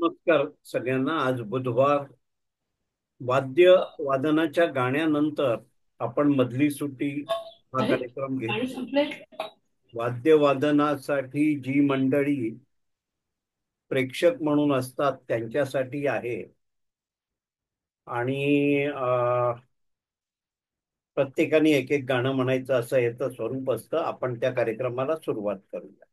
नमस्कार सगळ्यांना. आज बुधवार. वाद्य वादनाच्या गाण्यानंतर आपण मधली सुट्टी हा अरे कार्यक्रम पाणी घेतोय. संपलंय. वाद्य वादनासाठी जी मंडळी प्रेक्षक म्हणून असतात त्यांच्यासाठी आहे. आणि प्रत्येकाने एक एक गाणं म्हणायचं असं याचं स्वरूप असतं. आपण त्या कार्यक्रमाला सुरुवात करूया.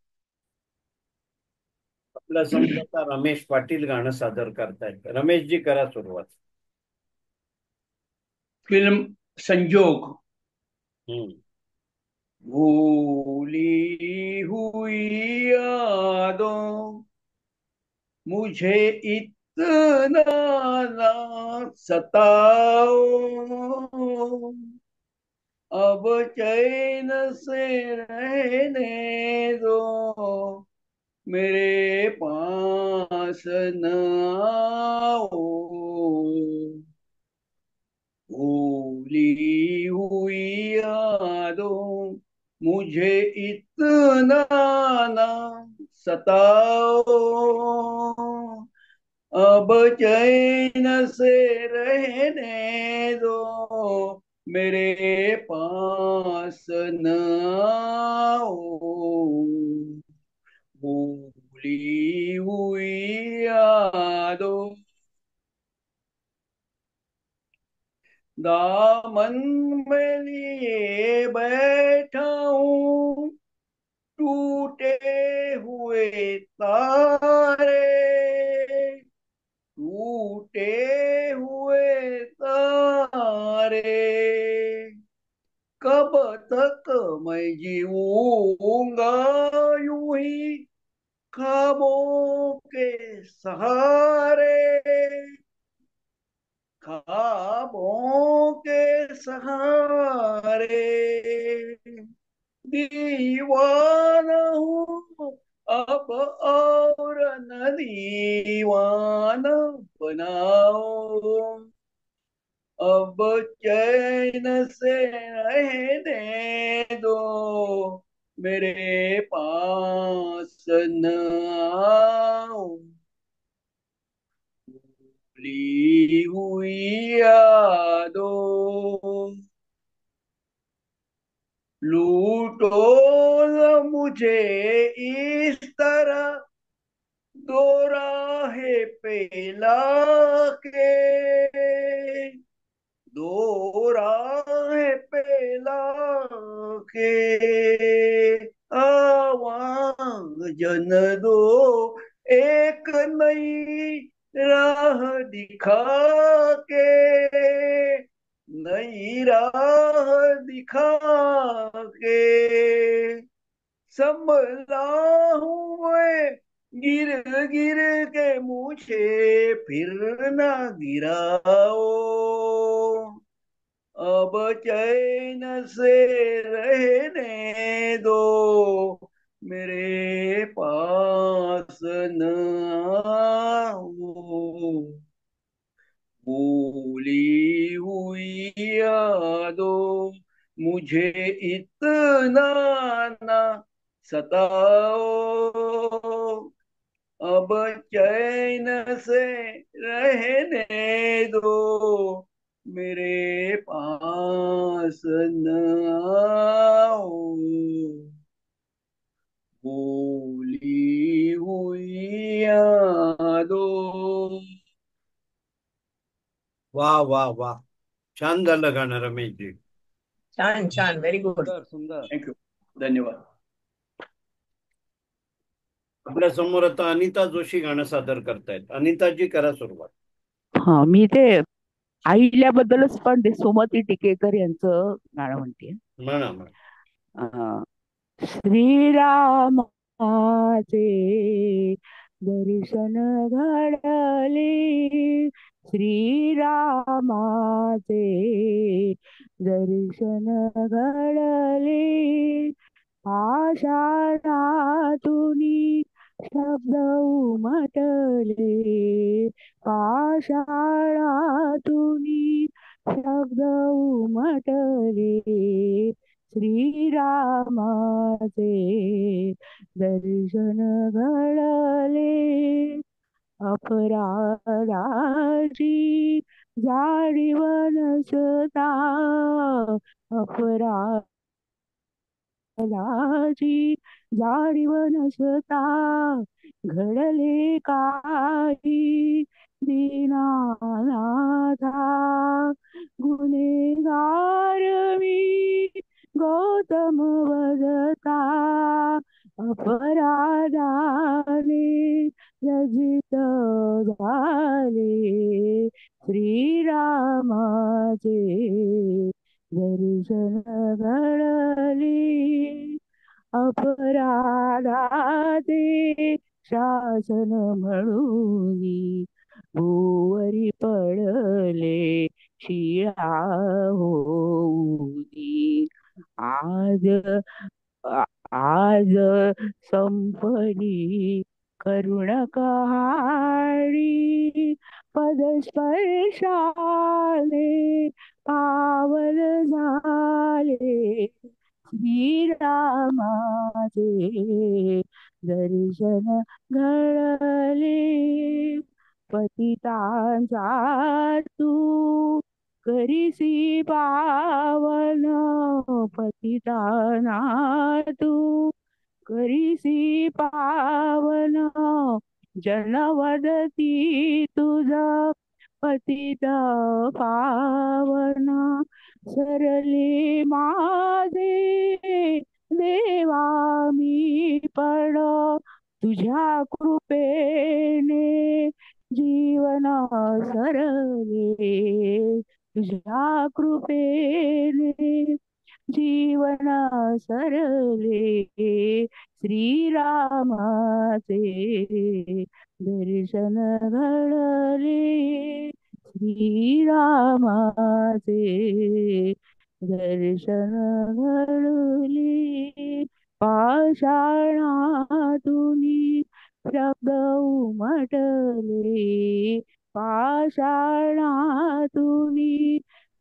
आपल्या समोर आता रमेश पाटील गाणं सादर करतायत. रमेशजी, करा सुरुवात. फिल्म संजोग. हम्म. भूली हुई यादों मुझे इतना ना सताओ, अब चैन से रहने दो, मेरे पास न आओ। भूली हुई यादों मुझे इतना ना सताओ, अब चैन से रहने दो, मेरे पास न आओ। भूली हुई यादों, दामन में लिए बैठा हूँ टूटे हुए तारे, टूटे हुए तारे, कब तक मैं जीऊंगा यूं ही ख्वाबों के सहारे, ख्वाबों के सहारे। दीवाना हूँ अब और न दीवाना बनाओ, अब चैन से रहने दो, मेरे पास न आओ। भूली हुई यादों, लूटो न मुझे इस तरह दो राहे पे लाके, दो राहे पे लाके आवाज जन दो, एक नई राह दिखा के, नई राह दिखा के। संभला हूँ मैं गिर गिर के, मुझे फिर ना गिराओ, अब चैन से रहने दो, मेरे पास न आओ। भूली हुई यादों मुझे इतना ना सताओ, अब चैन से रहने दो, मेरे पास न आओ। भूली हुई यादों। वाह वाह वाह. छान झालं गाणं रमेशजी. छान छान, व्हेरी गुड. सुंदर सुंदर, थँक्यू, धन्यवाद. आपल्या समोर आता अनिता जोशी गाणं सादर करतायत. अनिताजी, करा सुरुवात. हा, मी ते आईल्याबद्दलच पण ते सुमती टिकेकर यांचं गाणं म्हणते. म्हणा म्हणा. श्रीरामाचे दर्शन घडले, श्रीरामाचे दर्शन घडले, आषाढातुनी शब्द उमटले, आषाढातुनी शब्द उमटले, श्रीरामाचे दर्शन घडले, अपराधाची जाणीव नसता, अपराधाची जाणीव नसता, घडले काही दीनानाथा. गुन्हेगार मी गौतम वदता, अपराधाने लज्जित झाले. श्रीरामाचे दर्शन घडले, अपराधाचे शासन म्हणून भुवरी पडले शिळा होऊनी. आज आज संपली करुण कहाणी, पदस्पर्शाने पावल झाले. श्रीरामाचे दर्शन घडले, पतितांचा तू करीसी पावन, पतिताना तू करीसी पावन. जनवदती तुझ पतित पावन, सरले माझे देवा मी पण, तुझ्या कृपेने जीवन सरले. तुझ्या कृपेने जीवन सरले. श्रीरामाचे दर्शन घडले, श्रीरामाचे दर्शन घडले. पाषाणातुनी शब्द उमटले, पाषाणातुनी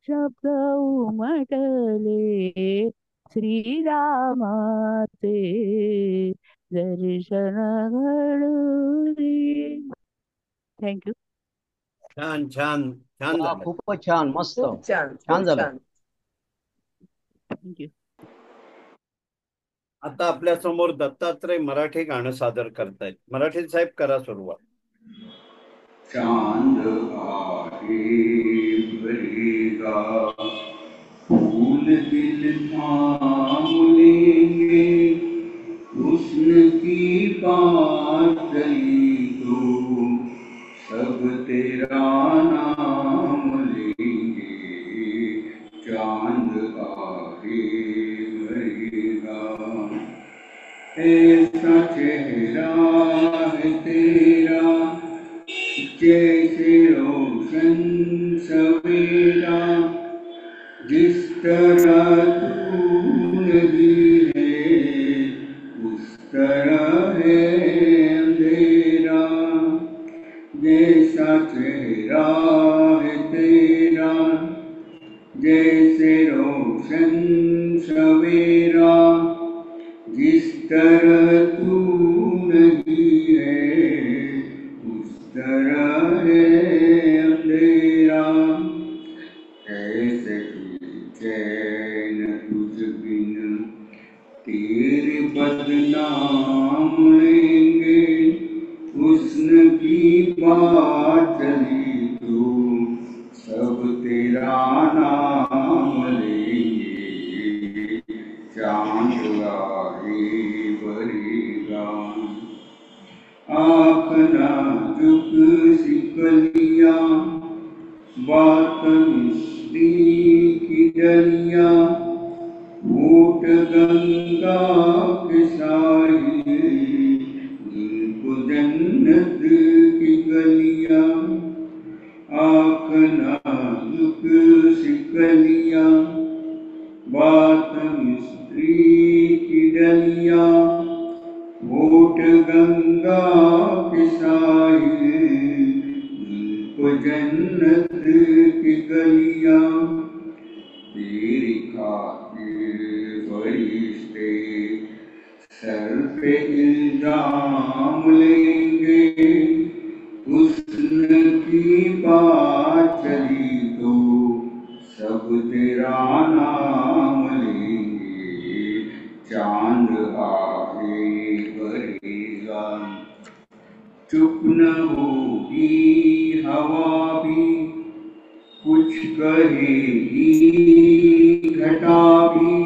शब्द उमटले. श्रीरामाचे दर्शन घडले. थँक्यू. छान छान छान वा, झालं. खूपच छान, मस्त, खूप छान, छान खूप झालं. छान. थँक्यू. आता आपल्या समोर दत्तात्रय मराठी गाणं सादर करतायत. मराठी साहेब करा सुरुवात. चांद आहे भरेगा, फूल दिल थाम लेंगे, हुस्न की बात चली तो सब तेरा नाम लेंगे. चांद आहे भरेगा, ऐसा चेहरा है तेरा जैसे रोशन सवेरा, जिस तरह तू नहीं है उस तरह है अंधेरा. जैसा चेहरा है तेरा जैसे रोशन सवेरा, जिस तरह तू नहीं है उस तरह है अंधेरा. ऐसे ही चैन तुझ बिन तेरे बदनाम लेंगे, हुस्न की बात चली तो सब तेरा नाम लेंगे. चांद आए भरेगा, आँख नाजुक सी कलियाँ, बात मिश्री की डलियाँ, होठ गंगा के साहिल, दिल को जन्नत की गलियाँ. आँख नाजुक सी कलियाँ, बात मिस्त्री की डलियाँ, होठ गंगा के साहिल, दिल को जन्नत की गलियाँ. तेरी खातिर फरिश्ते सर पे इल्जाम लेंगे, चुप न होगी हवा भी, कुछ कहेगी घटा भी,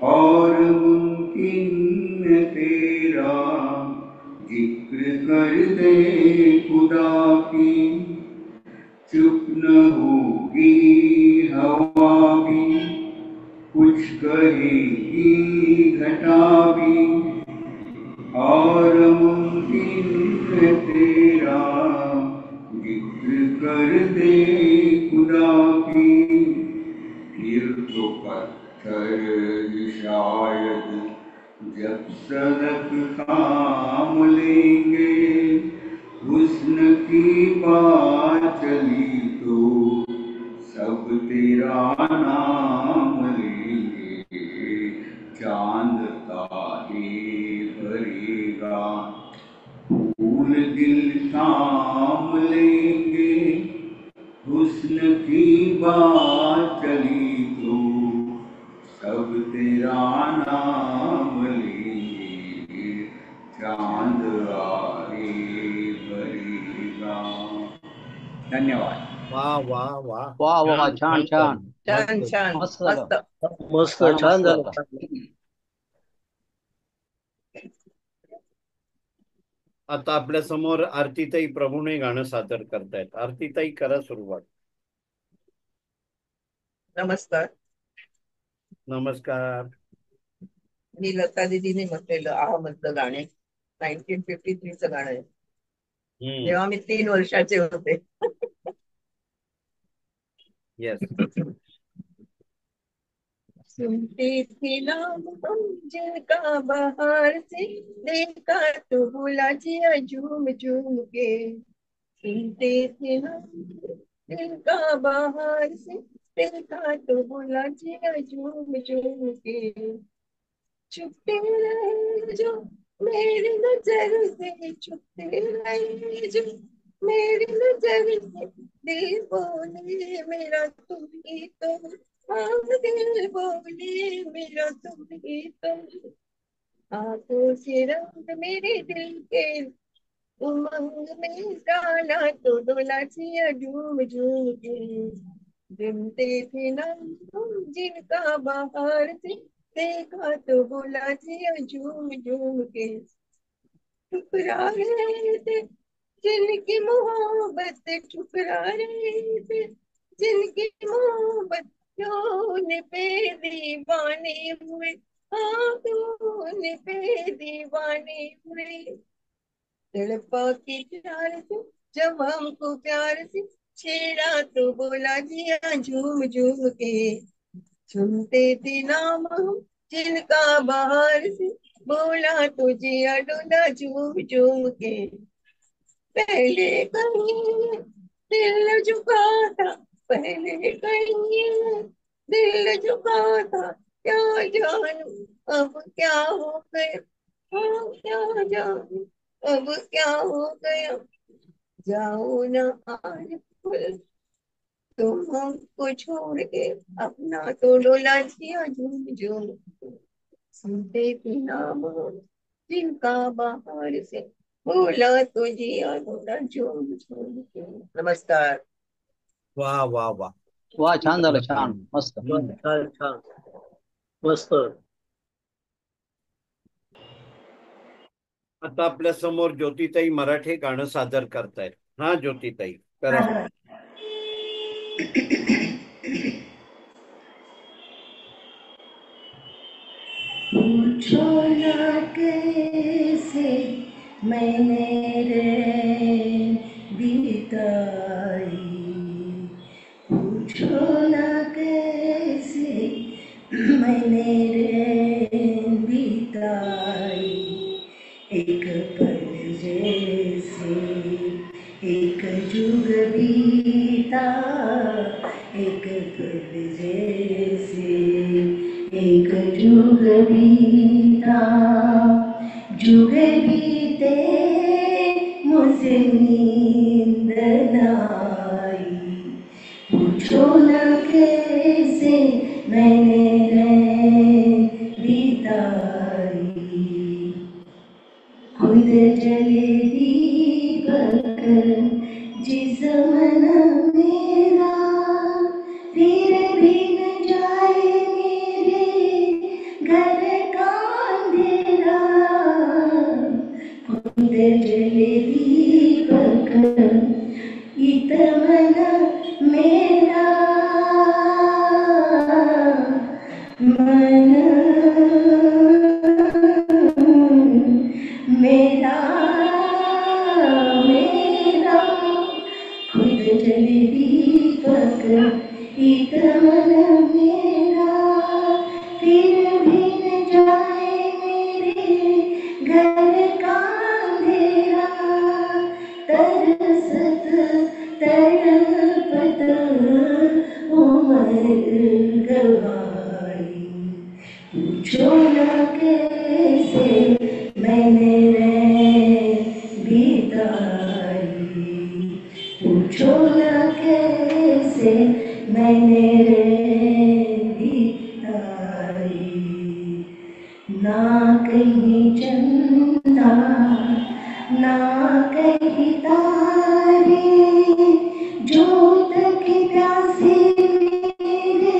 और मुमकिन है तेरा जिक्र कर दे खुदा की। चुप न होगी हवा भी, कुछ कहेगी घटा भी, और मुमकिन है तेरा जिक्र कर दे खुदा की। फिर तो पत्थर ही शायद जब सड़क काम लेंगे, हुस्न की बात चली तो सब तेरा नाम लेंगे। चांद तारे भरेगा, फूल दिल थाम लेंगे, हुस्न की बात चली तो सब तेरा नाम लेंगे। चांद आए भरेगा। धन्यवाद. वाह वाह वाह. वा वा, छान छान छान छान मस्त. छान मस्त मस्त. झालं. मस्त गाणं छान मस्त झालं. झालं. आता आपल्या समोर आरतीताई प्रभूने गाणं सादर करतायत. आरतीताई करा सुरुवात. नमस्कार. नमस्कार. मी लता दिदीने म्हटलेलं आहा मधलं गाणे 1953चं गाणं आहे. जेव्हा मी 3 वर्षाचे होते. येस. सुनते थे नाम हम जिनका बाहर से, देखा तो बोला जिया झूम झूम के. सुनते थे नाम जिनका बाहर से, देखा तो बोला जिया झूम झूम के. छुपते रहे जो मेरी नजर से, छुपते रहे जो मेरी नजर से, दिल बोले मेरा तुम ही तो, हाँ दिल बोले मेरा तुम ही तो. आंखों से रंग मेरे दिल के उमंग में डाला तो डोला जिया झूम झूम के. गिनते थे नाम हम जिनका बाहर से, देखा तो बोला जिया झूम झूम के. ठुकरा रहे थे जिनकी मोहब्बत, ठुकरा रहे थे जिनकी मोहब्बत, क्यों पे दीवाने हुए, हाँ क्यों पे दीवाने हुए. तड़पा के प्यार से जब हमको प्यार से छेड़ा तो बोला जिया झूम झूम के. सुनते थे नाम हम जिनका बाहर से, बोला तो जिया डोला झूम झूम के. पहले कहीं दिल झुका था, पहले कहीं दिल झुका था, क्या जानू अब क्या हो गया, हाँ क्या जानू अब क्या हो गया. जाओ ना आज खुल तुम हमको छोड़ के, अपना तो डोला जिया झूम झूम. सुनते थे नाम हम जिनका बाहर से, बोला तो जिया डोला झूम झूम के. नमस्कार. वाह वाह वाह. वा, छान झालं. छान मस्त. छान छान मस्त. आता आपल्या समोर ज्योतिताई मराठे गाणं सादर करतायत. हा ज्योतिताई करा. पूछो ना कैसे मैंने रैन बिताई, पूछो ना कैसे मैंने रैन बिताई. एक पल जैसे एक जुग बीता, एक पल जैसे एक जुग बीता. जुग बीते मुझे नींद नाई, पूछो न कैसे मैंने रैन बिताई. खुद जले दी जिस मन मेरा फिर भी न जाए मेरे घर का अंधेरा खुद जले दीपक इत मन मेरा मन मेरा मेरा खुद जले दीपक इत मन मेरा फिर भी न जाए मेरे घर का अंधेरा तरसत तड़पत उमर गवाई पूछो न कैसे मैंने बिताई पूछो न कैसे मैंने बिताई ना कहीं चंदा ना कहीं तारे जोत की प्यासी मेरे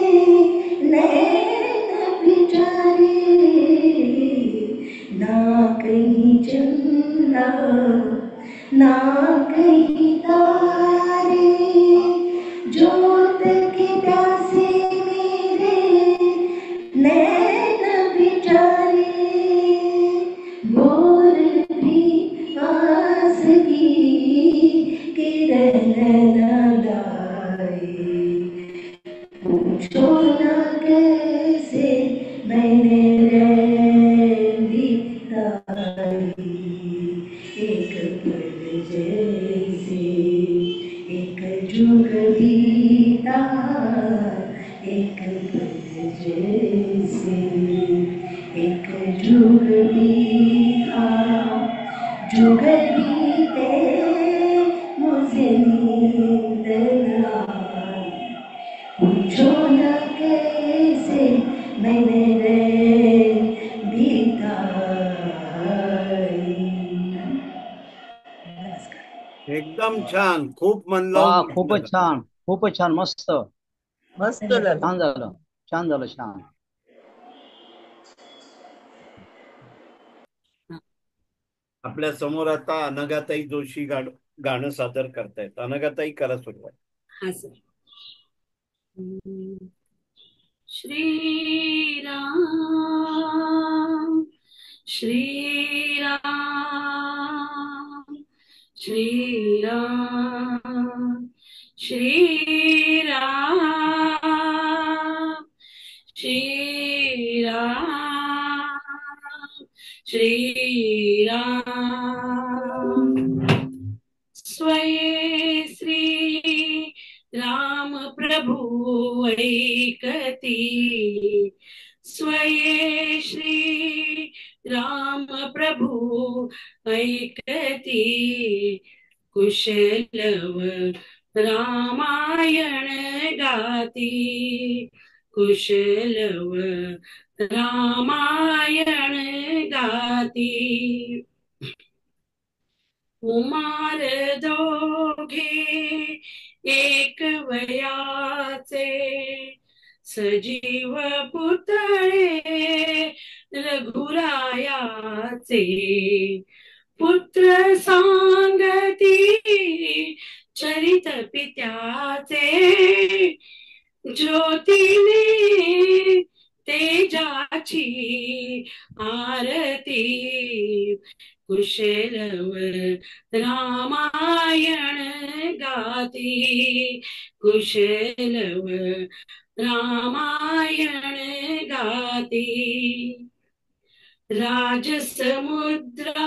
नैन बिचारे ना कहीं चंदा ना कहीं तारे जोत की प्यासी मेरे नैन बिचारे भोर भी आस की किरण न लाए पूछो न कैसे मैंने बिताई एक पल जैसे एक जुग बीता एक पल जैसे एक जुग बीता जुग बीते मुझे नींद न आई पूछो न कैसे मैंने बिताई नमस्कार एकदम छान. खूप मन वा लावून म्हटलं खूपच का? छान खूपच छान मस्त मस्त झालं. छान झालं छान झालं छान आपल्या समोर आता अनघाताई जोशी गाणं सादर करतायत. अनघाताई करा सुरुवात. हा सर. श्रीराम श्रीराम श्रीराम श्रीराम श्रीराम श्रीराम स्वये श्री राम प्रभु ऐकती स्वये श्री राम प्रभु ऐकती कुशलव रामायण गाती कुशलव रामायण गाती कुमार दोघे एक वयाचे सजीव पुतळे रघुरायाचे पुत्र सांगती चरित पित्याचे ज्योतीने तेजाची आरती कुशलव रामायण गाती कुशलव रामायण गाती राजसमुद्रा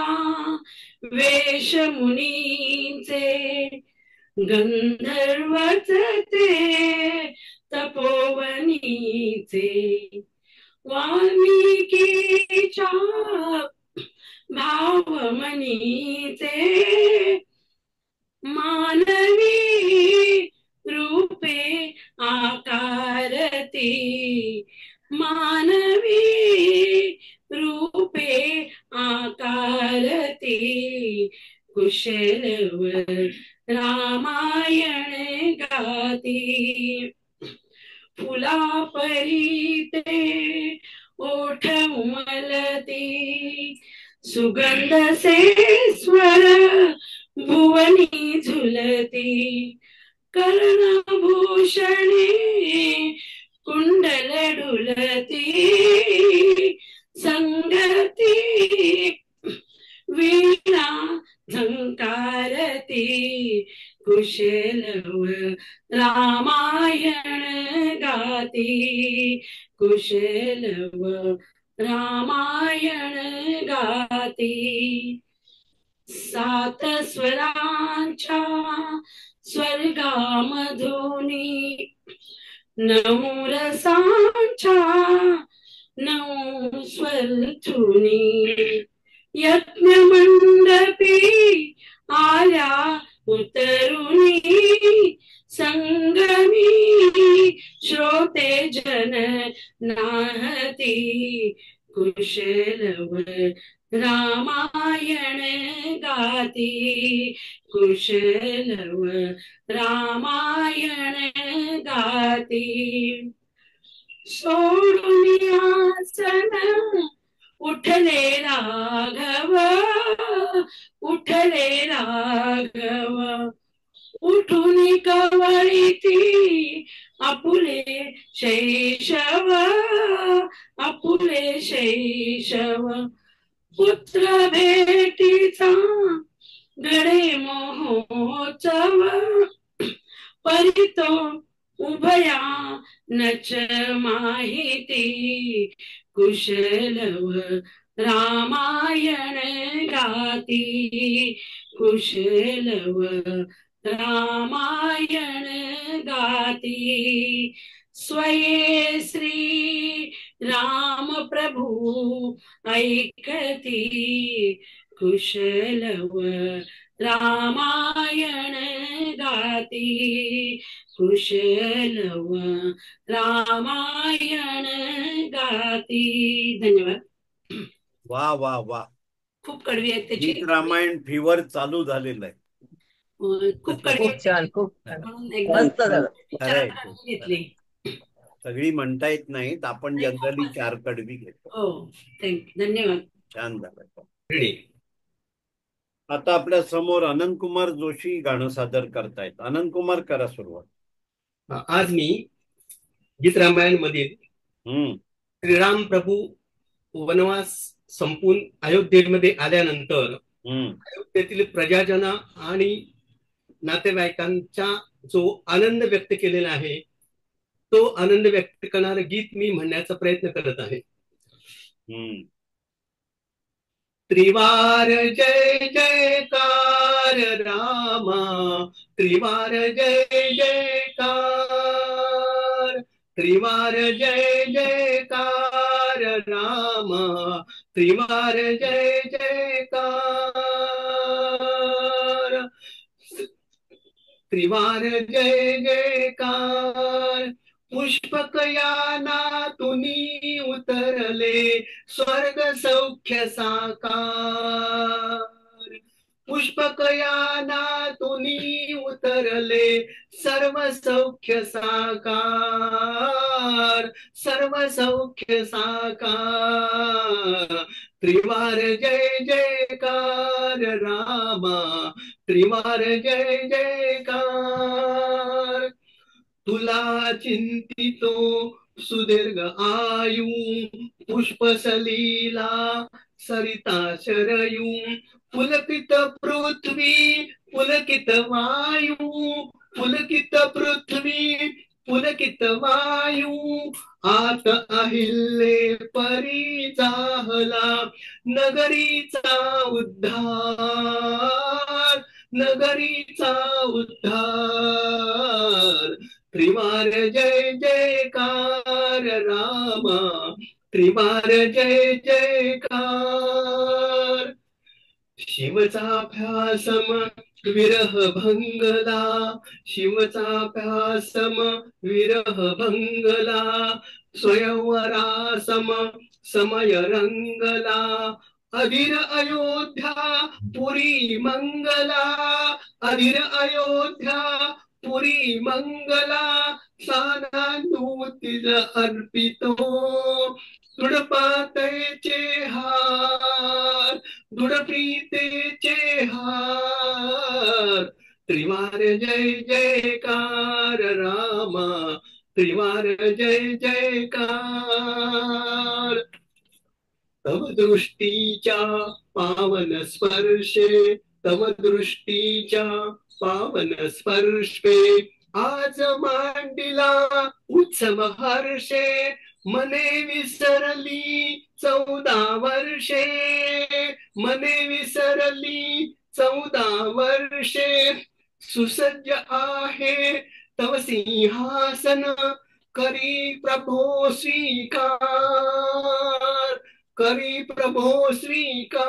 वेशमुनीचे गंधर्वच ते तपोवनीचे वाल्मिकीच्या भावमनीचे मानवी रूपे आकारती मानवी रूपे आकारती कुशलवर रामायण गाती. फुला परी ते ओठ उमलती, सुगंध से स्वर भुवनी झुलती. कर्णभूषणे कुंडल डुलती, संगती वीणा झंकारती. कुशलवर रामायण गाती, कुशलवर रामायण गाती. सात स्वरांच्या स्वर्गामधुनी, नऊ रसांच्या नऊ स्वरथुनी. यज्ञ मंडपी आल्या उतरुनी, संगमी श्रोते जन नाहती. कुशलवर रामायण गाती, कुशलवर रामायण गाती. सोडून आसन उठले राघव, उठले राघव. उठून कवळीती आपुले शैशव, आपुले शैशव. पुत्र भेटीचा गडे महोत्सव, परितो उभया नच माहिती. कुशलवर रामायण गाती, कुशलवर रामायण गाती. स्वये श्री राम प्रभु ऐकती, कुशलवर रामायण गाती, कुशलवर रामायण गाती. धन्यवाद. वा वा वा. खूप कडवी आहेत त्याची. गीत रामायण फीवर चालू झालेलं आहे. खूप कडवी खूप छान, खूप छान. म्हणून एकदम मस्त झालं. खरंय. घेतली. सगळी म्हणता येत नाहीत, आपण जनरली 4 कडवी घेतो. हो, थँक्यू, धन्यवाद. छान झालं. आता आपल्या समोर अनंत कुमार जोशी गाणं सादर करतायत. अनंत कुमार, करा सुरुवात. आज मी गीत रामायण मधील श्रीराम प्रभू वनवास संपून अयोध्येमध्ये आल्यानंतर अयोध्येतील प्रजाजन आणि नातेवाईकांचा जो आनंद व्यक्त केलेला आहे, तो आनंद व्यक्त करणारं गीत मी म्हणण्याचा प्रयत्न करत आहे. त्रिवार जय जयकार रामा, त्रिवार जय जयकार, त्रिवार जय जयकार रामा, त्रिवार जय जयकार, त्रिवार जय जयकार. पुष्पक यानातुनी उतरले स्वर्ग सौख्य साकार, पुष्पक यानातुनी उतरले सर्व सौख्य साकार, सर्व सौख्य साकार. त्रिवार जय जयकार रामा, त्रिवार जय जयकार. तुला चिंतितो सुदीर्घ आयु, पुष्प सलीला सरिता शरयू. पुलकित पृथ्वी पुलकित वायू, पुलकित पृथ्वी पुलकित वायू. आत अहिल्ये परी जाहला नगरीचा उद्धार, नगरीचा उद्धार. त्रिवार जय जयकार रामा, त्रिवार जय जयकार. शिवचा भ्यासम विरह भंगला, शिवचा भ्यासम विरह भंगला. स्वयंवरासम समय रंगला, अधीर अयोध्या पुरी मंगला, अधीर अयोध्या पुरी मंगला, सानांदूतीज अर्पितो, दृढपातेचे हार, दृढप्रीतेचे हार, त्रिवार जय जयकार रामा, त्रिवार जय जयकार. तव दृष्टीच्या पावन स्पर्शे, तव दृष्टीच्या पावन स्पर्शे, आज मांडिला उत्सव हर्षे, मने विसरली 14 वर्षे, मने विसरली 14 वर्षे, सुसज्ज आहे तव सिंहासन, करी प्रभो स्वीकार, करी प्रभो स्वीकार.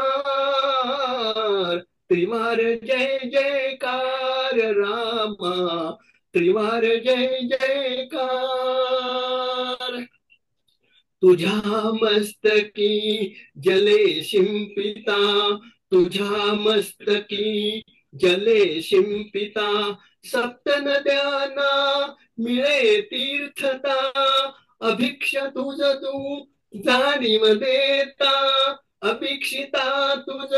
त्रिवार जय जयकार रामा, त्रिवार जय जयकार. तुझ्या मस्तकी जले शिंपिता, तुझ्या मस्तकी जले शिंपिता, सप्त नद्यांना मिळे तीर्थता, अभिक्ष तुझ तू जाणीव देता, अभिक्षिता तुझ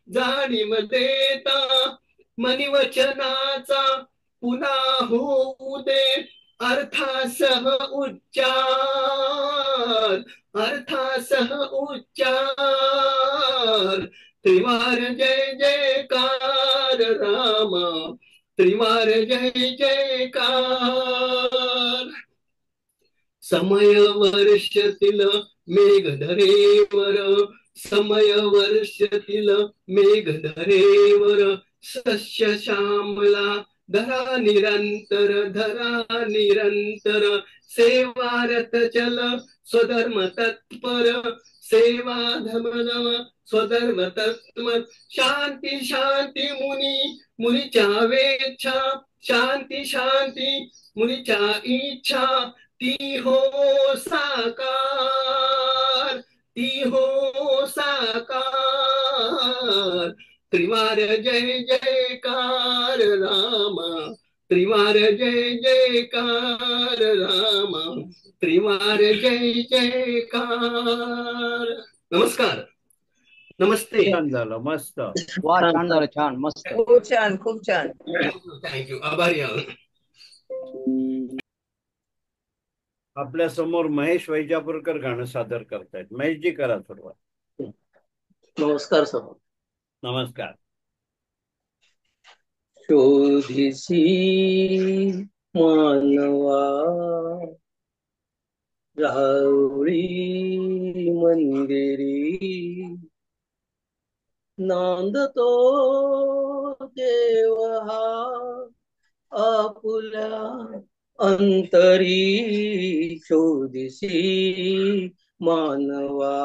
जाणीव देता, मनिवचनाचा पुन्हा होऊ दे अर्थासह उच्चार, अर्थासह उच्चार. त्रिवार जय जयकार रामा, त्रिवार जय जयकार. समय वर्षतील मेघधरेवर, समय वर्षतील मेघधरेवर, सस्य श्यामला धरा निरंतर, धरा निरंतर, सेवारत चल स्वधर्म तत्पर, सेवा धर्म स्वधर्म तत्पर. शांती शांती मुनी, मुनीच्या वेच्छा, शांती शांती मुनीच्या इच्छा, ती हो साकार, ती हो साकार. त्रिवार जय जयकार रामा, त्रिवार जय जयकार रामा, त्रिवार जय जयकार. नमस्कार, नमस्ते. छान झालं, मस्त. वा छान झालं, छान मस्त. खूप छान, खूप छान. थँक्यू, आभारी आहोत. आपल्या समोर महेश वैजापूरकर गाणं सादर करतायत. महेशजी करा सुरुवात. नमस्कार सर. नमस्कार. शोधिसी मानवा राहुरी मंदिरी, नांदतो देव हा आपुल्या अंतरी. शोधिसी मानवा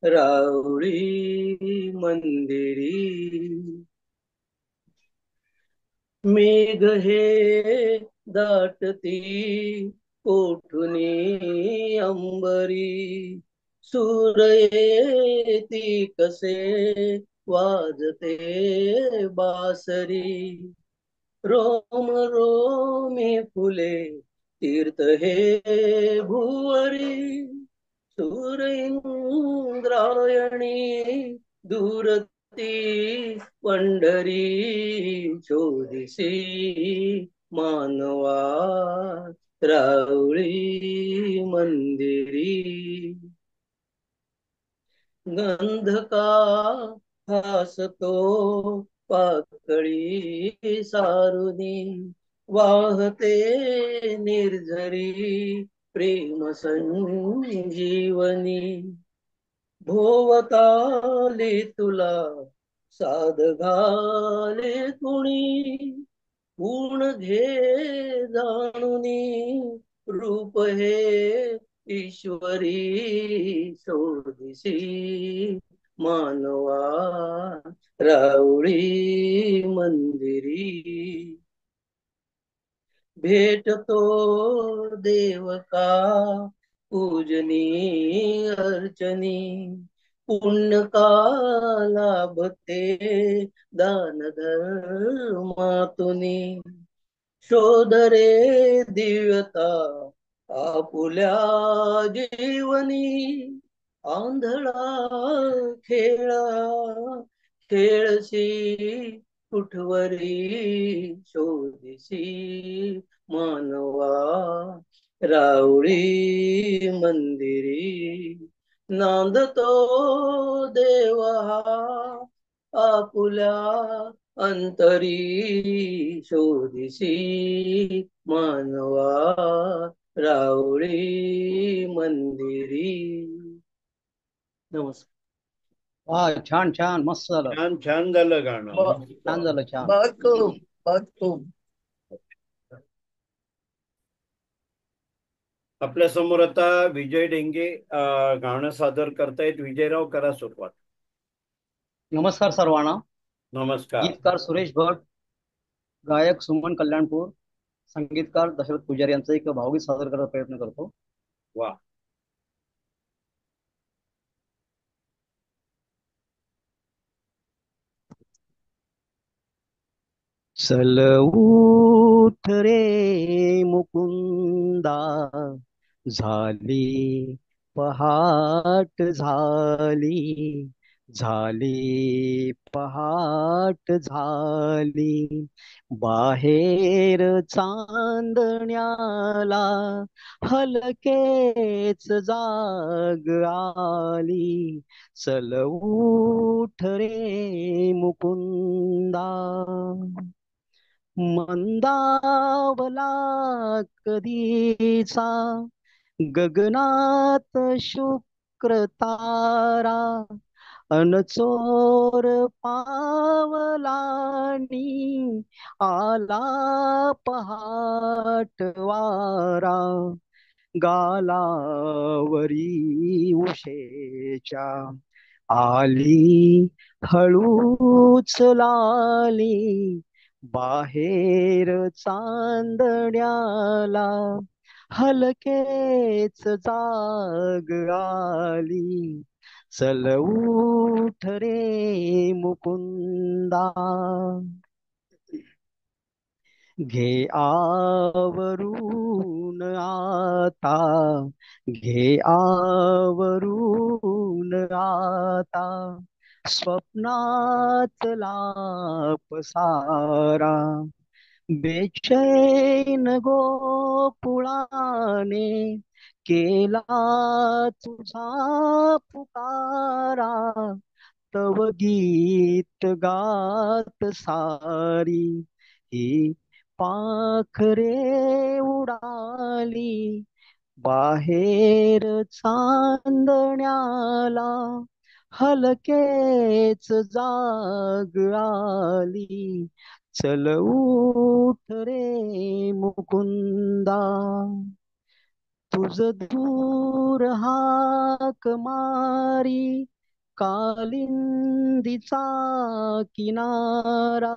राहुरी मंदिरी, मेघ हे दाटती कोठुनी अंबरी, सूर येती कसे वाजते बासरी. रोम रोमी फुले तीर्थ हे भुवरी, सूर इंद्रायणी दूरती पंढरी. शोधिसी मानवा राहुरी मंदिरी, गंध का हासतो पाकळी सारुनी, वाहते निर्झरी प्रेम संजीवनी. भोवताली तुला साध घाले कुणी, पूर्ण घे जाणुनी रूप हे ईश्वरी. शोधिसी मानवा राहुरी मंदिरी, भेटतो देव का पूजनी अर्चनी, पुण्य का लाभते दान धर्मातुनी, शोध रे दिव्यता आपुल्या जीवनी, आंधळा खेळा खेळशी कुठवरी शोधिसी मानवा, राऊळी मंदिरी नांदतो देवा आपुल्या अंतरी, शोधिसी मानवा राऊळी मंदिरी. नमस्कार. वा छान छान मस्त झालं. छान छान झालं गाणं. छान झालं छान. बहुत खूब बहुत खूब. आपल्या समोर आता विजय डेंगे गाणं सादर करतायत. विजयराव करा सुरुवात. नमस्कार सर्वांना. नमस्कार. गीतकार सुरेश भट, गायक सुमन कल्याणपूर, संगीतकार दशरथ पुजारी यांचं एक भावगीत सादर करायचा प्रयत्न करतो. वा. चल उठ रे मुकुंदा, झाली पहाट झाली, झाली पहाट झाली, बाहेर चांदण्याला हलकेच जाग आली, चल उठ रे मुकुंदा. मंदावला कधीचा गगनात शुक्र तारा, अनचोर पावलानी आला पहाट वारा, गालावरी उशेच्या आली हळूच लाली, बाहेर चांदण्याला हलकेच जाग आली, चल उठ रे मुकुंदा. घे आवरून आता, घे आवरून आता, स्वप्नातला पसारा, बेचैन गोकुळाने केला तुझा पुकारा, तव गीत गात सारी ही पाखरे उडाली, बाहेर चांदण्याला हलकेच जाग आली, चल उठ रे मुकुंदा. तुझ दूर हाक मारी कालिंदीचा किनारा,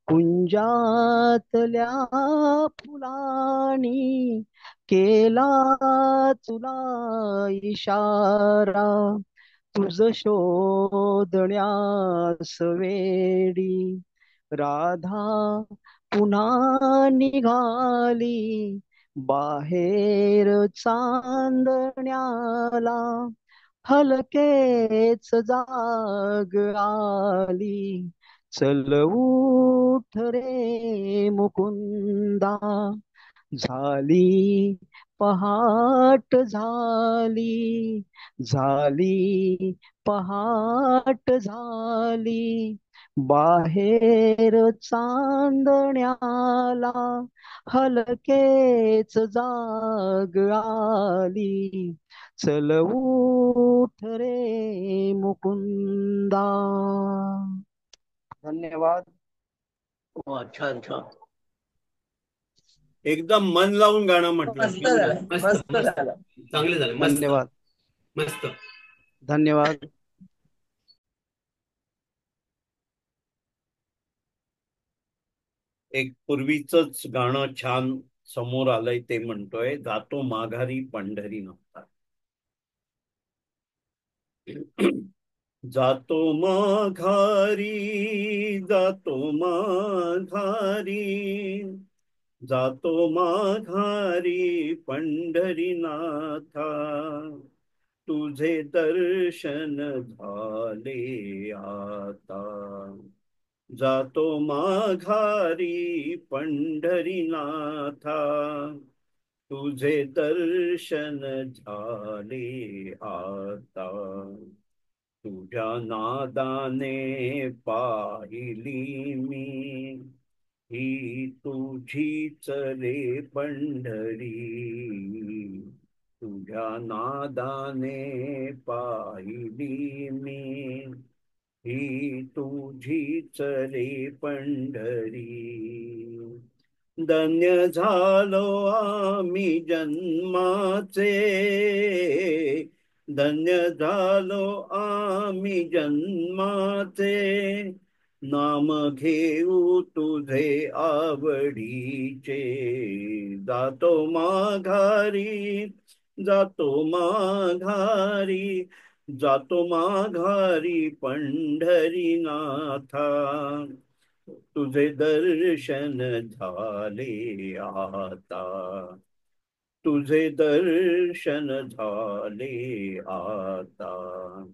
कुंजातल्या फुलानी केला तुला इशारा, तुझ शोधण्यास वेडी राधा पुन्हा निघाली, बाहेर चांदण्याला हलकेच जाग आली, चल उठ रे मुकुंदा. झाली पहाट झाली, झाली पहाट झाली, बाहेर चांदण्याला हलकेच जाग आली, चल उठ रे मुकुंदा. धन्यवाद. वा छान छान. एकदम मन लावून गाणं म्हटलं. मस्त झालं मस्त मस्त मस्त झालं. चांगले झाले. मस्त धन्यवाद. मस्त. धन्यवाद. एक पूर्वीच गाणं छान समोर आलंय, ते म्हणतोय, जातो माघारी पंढरी नव्हता. जातो माघारी, जातो माघारी, जातो माघारी पंढरीनाथा, तुझे दर्शन झाले आता. जातो माघारी पंढरीनाथा, तुझे दर्शन झाले आता. तुझ्या नादाने पाहिली मी ही तुझीच रे पंढरी. तुझ्या नादाने पाहिली मी ही तुझीच रे पंढरी. धन्य झालो आम्ही जन्माचे, धन्य झालो आम्ही जन्माचे, नाम घेऊ तुझे आवडीचे. जातो माघारी, जातो माघारी, जातो माघारी पंढरीनाथा, तुझे दर्शन झाले आता. तुझे दर्शन झाले आता.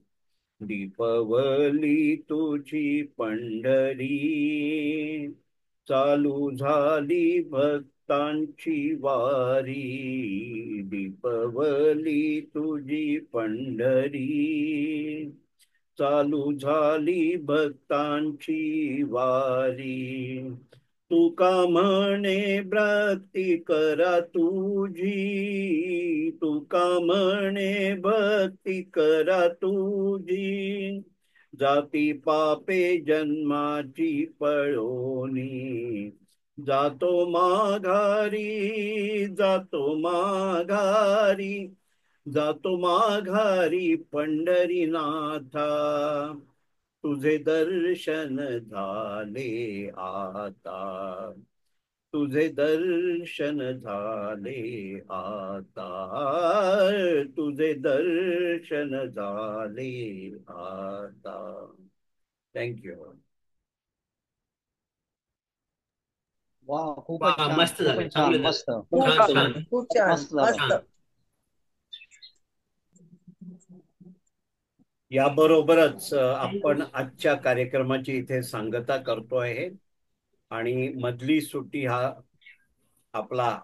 दीपवली तुझी पंढरी, चालू झाली भक्तांची वारी. दीपवली तुझी पंढरी, चालू झाली भक्तांची वारी. तुका म्हणे भक्ती करा तुझी, तुका म्हणे भक्ती करा तुझी, जाती पापे जन्माची पळोनी. जातो माघारी, जातो माघारी, जातो माघारी पंढरीनाथा, तुझे दर्शन झाले आता. तुझे दर्शन झाले आता. तुझे दर्शन झाले आता. थँक्यू. वा, खूपच वा, छान, मस्त झालं, खूपच छान, चांगलं झालं. मस्त, खूप छान छान, छान खूप छान, मस्त झालं. मस्त. छान. याबरोबरच आपण आजच्या कार्यक्रमाची इथे सांगता करतो आहे आणि मधली सुट्टी हा आपला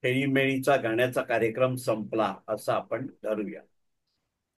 खेळीमेळीचा गाण्याचा कार्यक्रम संपला असं आपण धरूया.